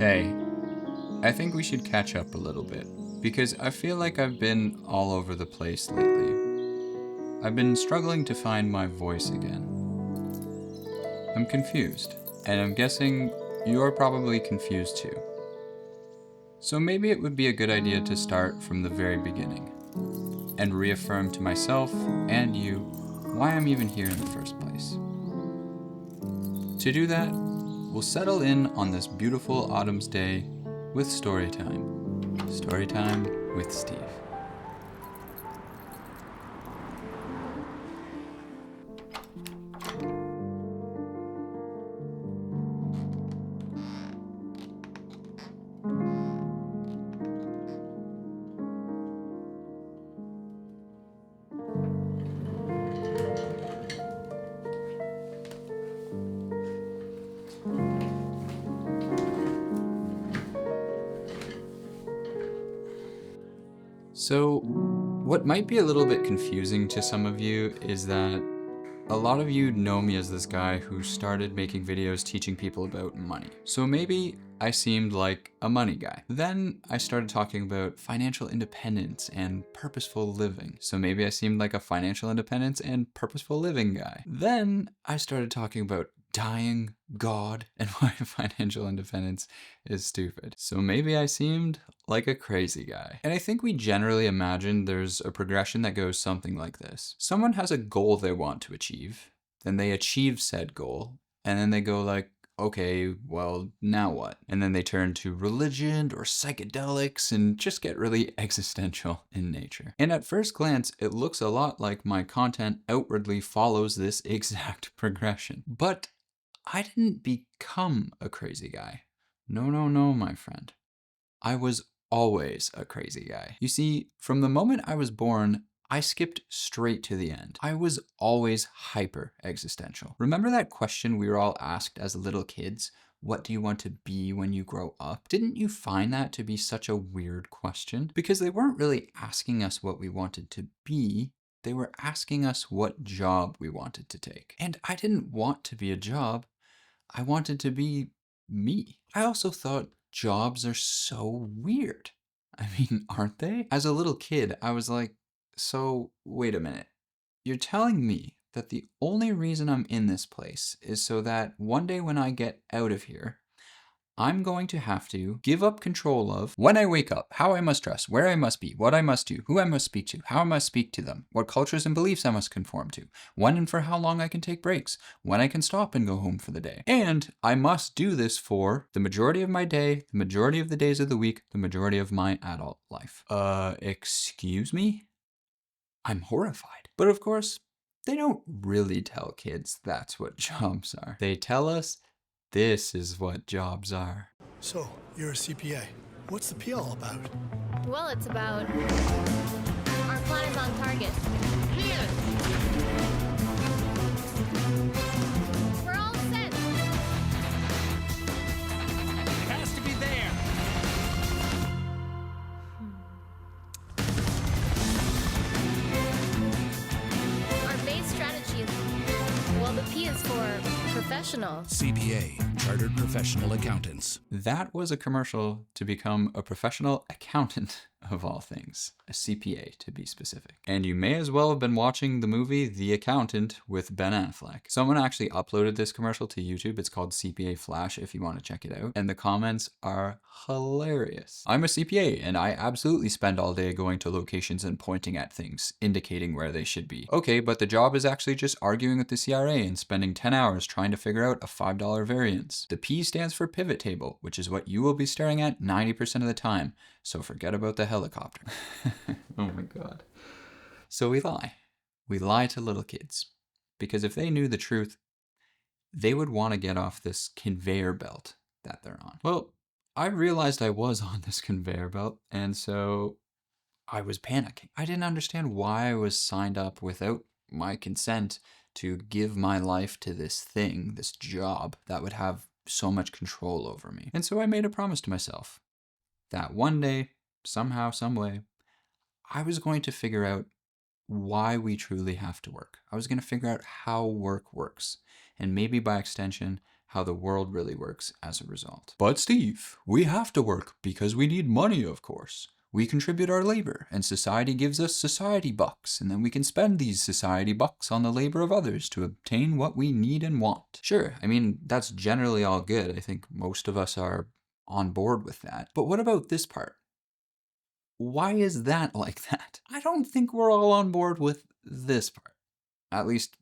Hey, I think we should catch up a little bit, because I feel like I've been all over the place lately. I've been struggling to find my voice again. I'm confused, and I'm guessing you're probably confused too. So maybe it would be a good idea to start from the very beginning, and reaffirm to myself and you why I'm even here in the first place. To do that, we'll settle in on this beautiful autumn's day with story time. Story time with Steve. So, what might be a little bit confusing to some of you is that a lot of you know me as this guy who started making videos teaching people about money. So maybe I seemed like a money guy. Then I started talking about financial independence and purposeful living. So maybe I seemed like a financial independence and purposeful living guy. Then I started talking about dying, God, and why financial independence is stupid. So maybe I seemed like a crazy guy. And I think we generally imagine there's a progression that goes something like this. Someone has a goal they want to achieve, then they achieve said goal, and then they go like, okay, well, now what? And then they turn to religion or psychedelics and just get really existential in nature. And at first glance, it looks a lot like my content outwardly follows this exact progression. But I didn't become a crazy guy. No, my friend. I was always a crazy guy. You see, from the moment I was born, I skipped straight to the end. I was always hyper existential. Remember that question we were all asked as little kids? What do you want to be when you grow up? Didn't you find that to be such a weird question? Because they weren't really asking us what we wanted to be. They were asking us what job we wanted to take. And I didn't want to be a job. I wanted to be me. I also thought jobs are so weird. I mean, aren't they? As a little kid, I was like, so wait a minute. You're telling me that the only reason I'm in this place is so that one day when I get out of here, I'm going to have to give up control of when I wake up, how I must dress, where I must be, what I must do, who I must speak to, how I must speak to them, what cultures and beliefs I must conform to, when and for how long I can take breaks, when I can stop and go home for the day. And I must do this for the majority of my day, the majority of the days of the week, the majority of my adult life. Excuse me? I'm horrified. But of course, they don't really tell kids that's what jobs are. They tell us this is what jobs are. So, you're a CPA. What's the P all about? Well, it's about our plan is on target. We're all set. It has to be there. Our base strategy is, well, the P is for professional. CPA, Chartered Professional Accountants. That was a commercial to become a professional accountant, of all things. A CPA, to be specific. And you may as well have been watching the movie The Accountant with Ben Affleck. Someone actually uploaded this commercial to YouTube. It's called CPA Flash if you want to check it out. And the comments are hilarious. I'm a CPA and I absolutely spend all day going to locations and pointing at things, indicating where they should be. Okay, but the job is actually just arguing with the CRA and spending 10 hours trying to figure out a $5 variance. The P stands for pivot table, which is what you will be staring at 90% of the time. So forget about the helicopter. Oh my God. So we lie. We lie to little kids. Because if they knew the truth, they would want to get off this conveyor belt that they're on. Well, I realized I was on this conveyor belt, and so I was panicking. I didn't understand why I was signed up without my consent to give my life to this thing, this job that would have so much control over me. And so I made a promise to myself that one day, somehow, some way, I was going to figure out why we truly have to work. I was going to figure out how work works, and maybe by extension, how the world really works as a result. But Steve, we have to work because we need money, of course. We contribute our labor, and society gives us society bucks, and then we can spend these society bucks on the labor of others to obtain what we need and want. Sure, I mean, that's generally all good. I think most of us are on board with that. But what about this part? Why is that like that? I don't think we're all on board with this part. At least,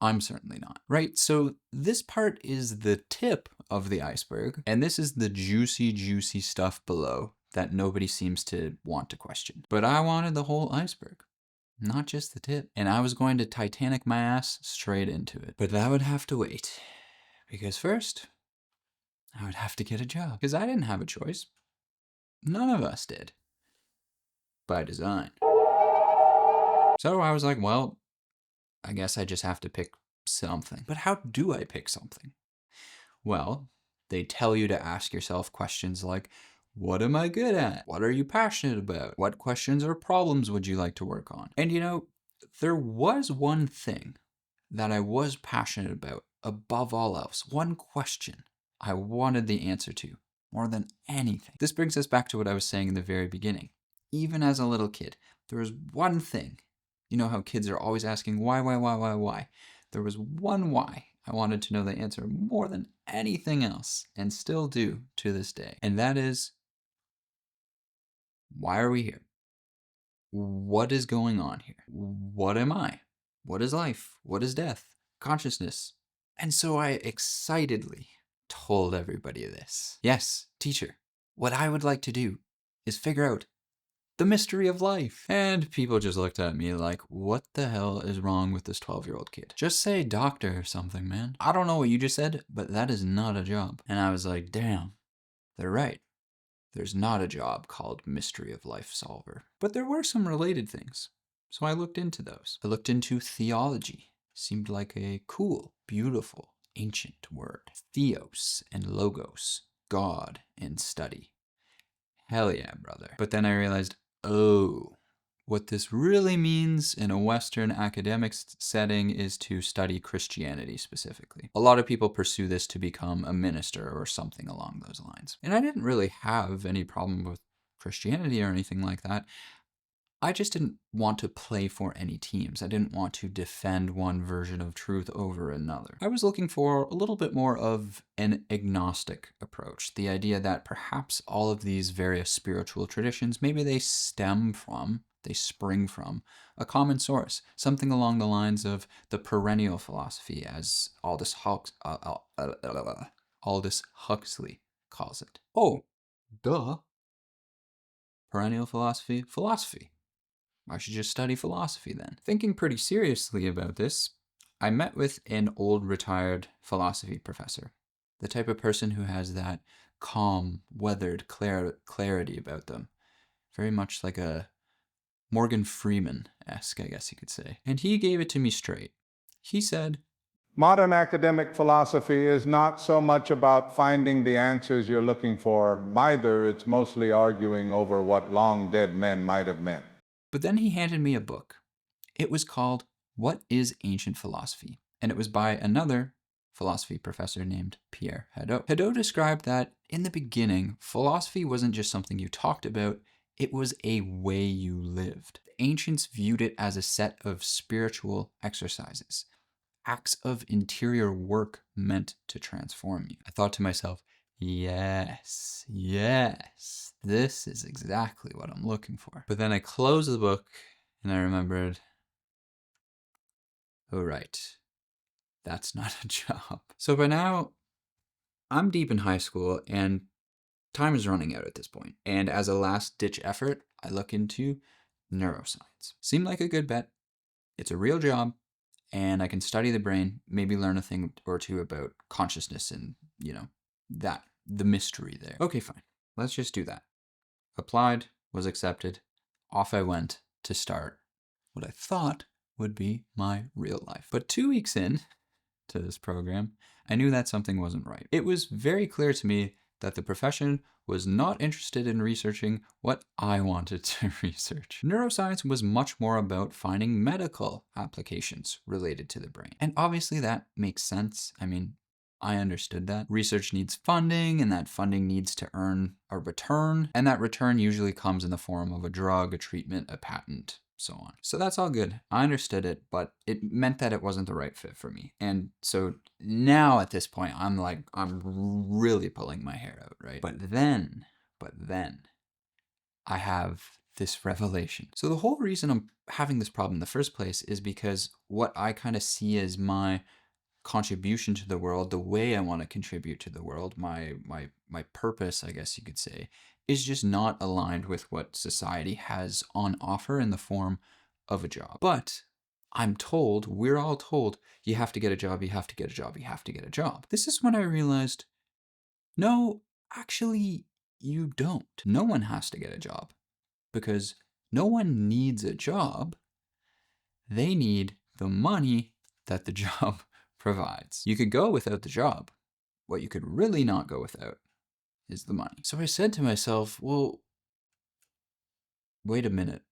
I'm certainly not. Right, so this part is the tip of the iceberg, and this is the juicy, juicy stuff below that nobody seems to want to question. But I wanted the whole iceberg, not just the tip. And I was going to Titanic my ass straight into it. But that would have to wait. Because first, I would have to get a job. Because I didn't have a choice. None of us did. By design. So I was like, well, I guess I just have to pick something. But how do I pick something? Well, they tell you to ask yourself questions like, what am I good at? What are you passionate about? What questions or problems would you like to work on? And you know, there was one thing that I was passionate about above all else. One question I wanted the answer to more than anything. This brings us back to what I was saying in the very beginning. Even as a little kid, there was one thing. You know how kids are always asking why? There was one why I wanted to know the answer more than anything else, and still do to this day. And that is, why are we here? What is going on here? What am I? What is life? What is death? Consciousness? And so I excitedly told everybody this. Yes, teacher, what I would like to do is figure out the mystery of life. And people just looked at me like, what the hell is wrong with this 12-year-old kid? Just say doctor or something, man. I don't know what you just said, but that is not a job. And I was like, damn, they're right. There's not a job called mystery of life solver. But there were some related things. So I looked into those. I looked into theology. Seemed like a cool, beautiful, ancient word. Theos and logos. God and study. Hell yeah, brother. But then I realized, oh, what this really means in a Western academic setting is to study Christianity specifically. A lot of people pursue this to become a minister or something along those lines. And I didn't really have any problem with Christianity or anything like that. I just didn't want to play for any teams. I didn't want to defend one version of truth over another. I was looking for a little bit more of an agnostic approach. The idea that perhaps all of these various spiritual traditions, maybe they spring from a common source, something along the lines of the perennial philosophy, as Aldous Huxley calls it. Oh, duh. Perennial philosophy? Philosophy. I should just study philosophy then. Thinking pretty seriously about this, I met with an old retired philosophy professor. The type of person who has that calm, weathered clarity about them. Very much like a Morgan Freeman-esque, I guess you could say. And he gave it to me straight. He said, modern academic philosophy is not so much about finding the answers you're looking for. Either it's mostly arguing over what long dead men might have meant. But then he handed me a book. It was called What is Ancient Philosophy? And it was by another philosophy professor named Pierre Hadot. Hadot described that in the beginning, philosophy wasn't just something you talked about, it was a way you lived. The ancients viewed it as a set of spiritual exercises, acts of interior work meant to transform you. I thought to myself, yes, this is exactly what I'm looking for. But then I closed the book and I remembered, oh right, that's not a job. So by now, I'm deep in high school and time is running out at this point. And as a last-ditch effort, I look into neuroscience. Seemed like a good bet. It's a real job, and I can study the brain, maybe learn a thing or two about consciousness and, the mystery there. Okay, fine. Let's just do that. Applied, was accepted. Off I went to start what I thought would be my real life. But 2 weeks in to this program, I knew that something wasn't right. It was very clear to me that the profession was not interested in researching what I wanted to research. Neuroscience was much more about finding medical applications related to the brain. And obviously that makes sense. I mean, I understood that. Research needs funding, and that funding needs to earn a return, and that return usually comes in the form of a drug, a treatment, a patent, so on. So that's all good. I understood it, but it meant that it wasn't the right fit for me. And so now at this point, I'm really pulling my hair out, right? But then I have this revelation. So the whole reason I'm having this problem in the first place is because what I kind of see as my contribution to the world, the way I want to contribute to the world, my purpose, I guess you could say, is just not aligned with what society has on offer in the form of a job. But we're all told, you have to get a job, you have to get a job, you have to get a job. This is when I realized, no, actually, you don't. No one has to get a job because no one needs a job. They need the money that the job provides. You could go without the job. What you could really not go without is the money. So I said to myself, well, wait a minute.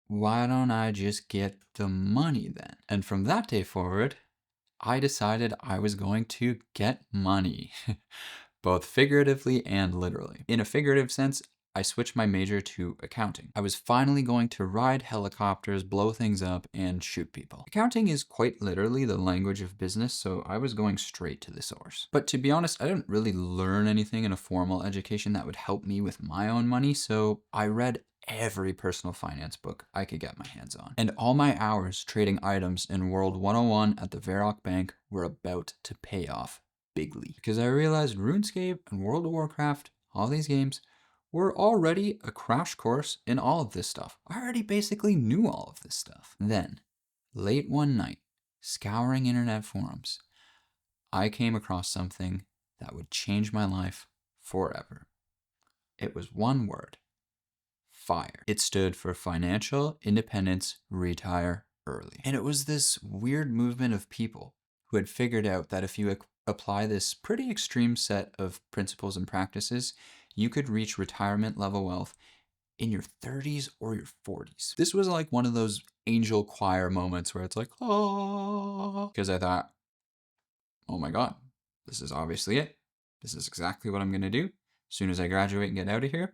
Why don't I just get the money then? And from that day forward, I decided I was going to get money, both figuratively and literally. In a figurative sense, I switched my major to accounting. I was finally going to ride helicopters, blow things up, and shoot people. Accounting is quite literally the language of business, so I was going straight to the source. But to be honest, I didn't really learn anything in a formal education that would help me with my own money, so I read every personal finance book I could get my hands on. And all my hours trading items in World 101 at the Varrock Bank were about to pay off bigly. Because I realized RuneScape and World of Warcraft, all these games, were already a crash course in all of this stuff. I already basically knew all of this stuff. Then, late one night, scouring internet forums, I came across something that would change my life forever. It was one word: FIRE. It stood for Financial Independence Retire Early. And it was this weird movement of people who had figured out that if you apply this pretty extreme set of principles and practices, you could reach retirement level wealth in your 30s or your 40s. This was like one of those angel choir moments where it's like, oh, because I thought, oh my God, this is obviously it. This is exactly what I'm going to do. As soon as I graduate and get out of here,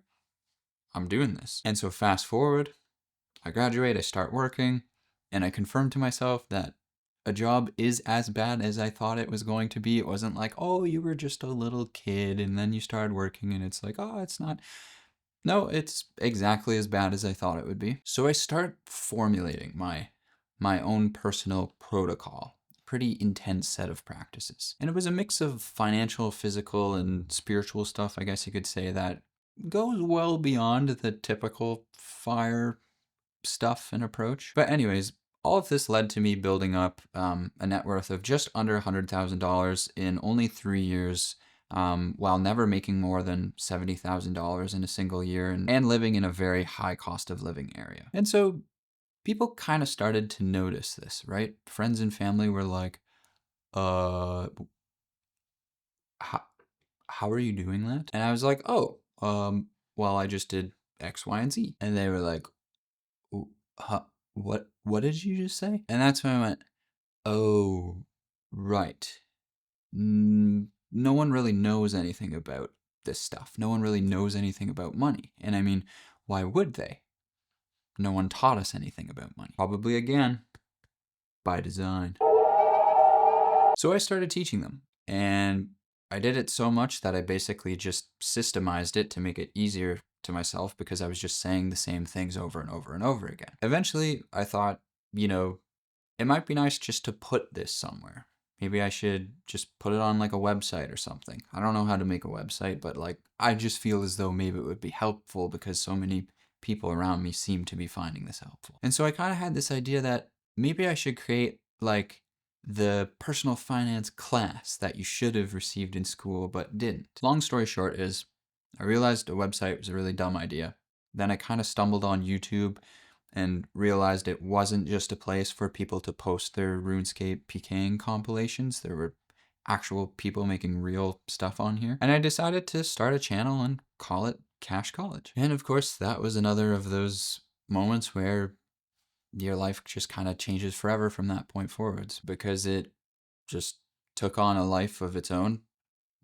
I'm doing this. And so fast forward, I graduate, I start working, and I confirm to myself that a job is as bad as I thought it was going to be. It wasn't like, oh, you were just a little kid and then you started working and it's like, oh, it's not. No, it's exactly as bad as I thought it would be. So I start formulating my own personal protocol, pretty intense set of practices. And it was a mix of financial, physical, and spiritual stuff, I guess you could say, that goes well beyond the typical FIRE stuff and approach. But anyways, all of this led to me building up a net worth of just under $100,000 in only 3 years, while never making more than $70,000 in a single year and living in a very high cost of living area. And so people kind of started to notice this, right? Friends and family were like, how are you doing that? And I was like, oh, well, I just did X, Y, and Z. And they were like, what did you just say? And that's when I went, oh, right. No one really knows anything about this stuff. No one really knows anything about money. And I mean, why would they? No one taught us anything about money. Probably, again, by design. So I started teaching them. And I did it so much that I basically just systemized it to make it easier to myself because I was just saying the same things over and over and over again. Eventually, I thought, it might be nice just to put this somewhere. Maybe I should just put it on like a website or something. I don't know how to make a website, but like I just feel as though maybe it would be helpful because so many people around me seem to be finding this helpful. And so I kind of had this idea that maybe I should create like the personal finance class that you should have received in school but didn't. Long story short is I realized a website was a really dumb idea. Then I kind of stumbled on YouTube and realized it wasn't just a place for people to post their RuneScape PKing compilations. There were actual people making real stuff on here. And I decided to start a channel and call it Cash College. And of course, that was another of those moments where your life just kind of changes forever from that point forwards, because it just took on a life of its own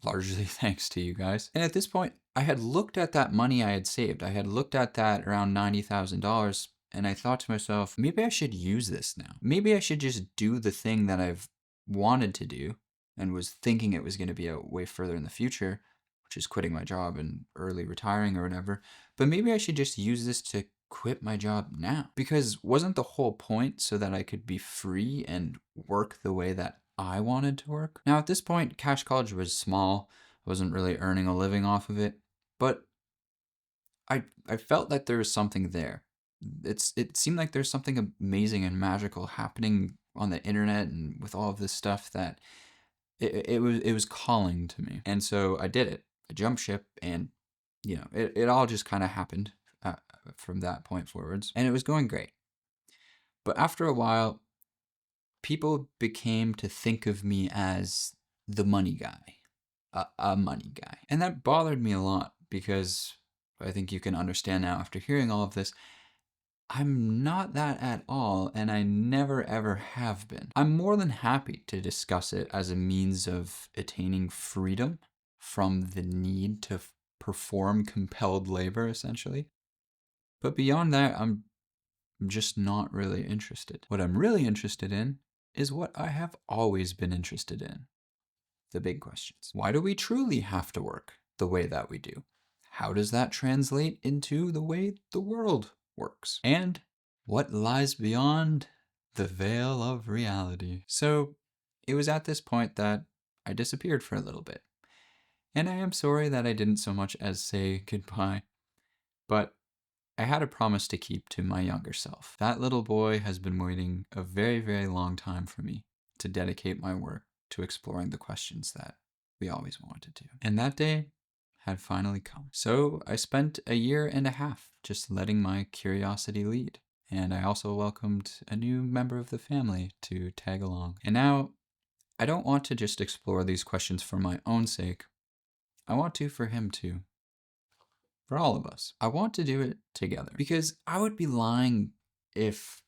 largely thanks to you guys. And at this point, I had looked at that money I had saved. I had looked at that around $90,000, and I thought to myself, maybe I should use this now. Maybe I should just do the thing that I've wanted to do and was thinking it was going to be out way further in the future, which is quitting my job and early retiring or whatever. But maybe I should just use this to quit my job now. Because wasn't the whole point so that I could be free and work the way that I wanted to work? Now at this point, Cash College was small. I wasn't really earning a living off of it, but I felt that there was something there. It seemed like there's something amazing and magical happening on the internet and with all of this stuff that it was calling to me. And so I did it. I jumped ship, and it all just kind of happened from that point forwards, and it was going great. But after a while, people became to think of me as the money guy, a money guy. And that bothered me a lot, because I think you can understand now after hearing all of this, I'm not that at all, and I never ever have been. I'm more than happy to discuss it as a means of attaining freedom from the need to perform compelled labor, essentially. But beyond that, I'm just not really interested. What I'm really interested in is what I have always been interested in. The big questions. Why do we truly have to work the way that we do? How does that translate into the way the world works? And what lies beyond the veil of reality? So it was at this point that I disappeared for a little bit. And I am sorry that I didn't so much as say goodbye, but I had a promise to keep to my younger self. That little boy has been waiting a very, very long time for me to dedicate my work to exploring the questions that we always wanted to. And that day had finally come. So I spent a year and a half just letting my curiosity lead. And I also welcomed a new member of the family to tag along. And now I don't want to just explore these questions for my own sake. I want to for him too. For all of us. I want to do it together. Because I would be lying if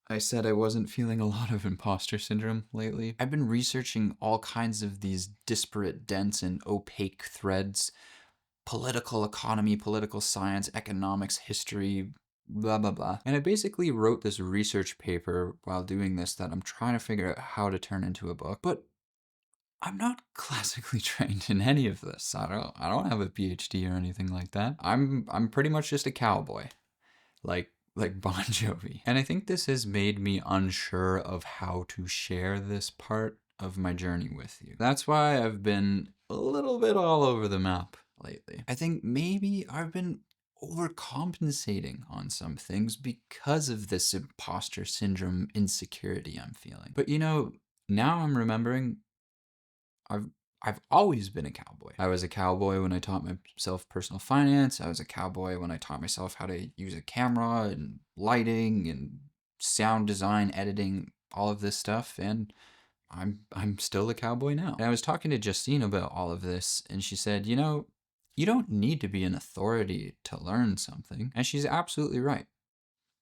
I said I wasn't feeling a lot of imposter syndrome lately. I've been researching all kinds of these disparate, dense, and opaque threads. Political economy, political science, economics, history, blah, blah, blah. And I basically wrote this research paper while doing this that I'm trying to figure out how to turn into a book. But I'm not classically trained in any of this. I don't have a PhD or anything like that. I'm pretty much just a cowboy. Like Bon Jovi. And I think this has made me unsure of how to share this part of my journey with you. That's why I've been a little bit all over the map lately. I think maybe I've been overcompensating on some things because of this imposter syndrome insecurity I'm feeling. But now I'm remembering I've always been a cowboy. I was a cowboy when I taught myself personal finance. I was a cowboy when I taught myself how to use a camera and lighting and sound design, editing, all of this stuff. And I'm still a cowboy now. And I was talking to Justine about all of this, and she said, you don't need to be an authority to learn something. And she's absolutely right.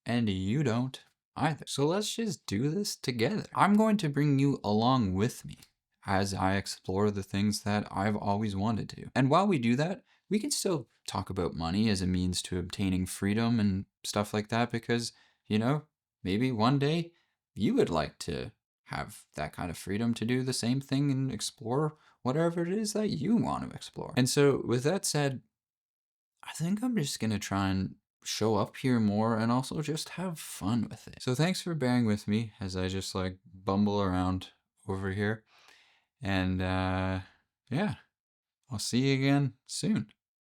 And you don't either. So let's just do this together. I'm going to bring you along with me as I explore the things that I've always wanted to. And while we do that, we can still talk about money as a means to obtaining freedom and stuff like that, because, maybe one day you would like to have that kind of freedom to do the same thing and explore whatever it is that you want to explore. And so with that said, I think I'm just going to try and show up here more and also just have fun with it. So thanks for bearing with me as I just bumble around over here. And yeah, I'll see you again soon.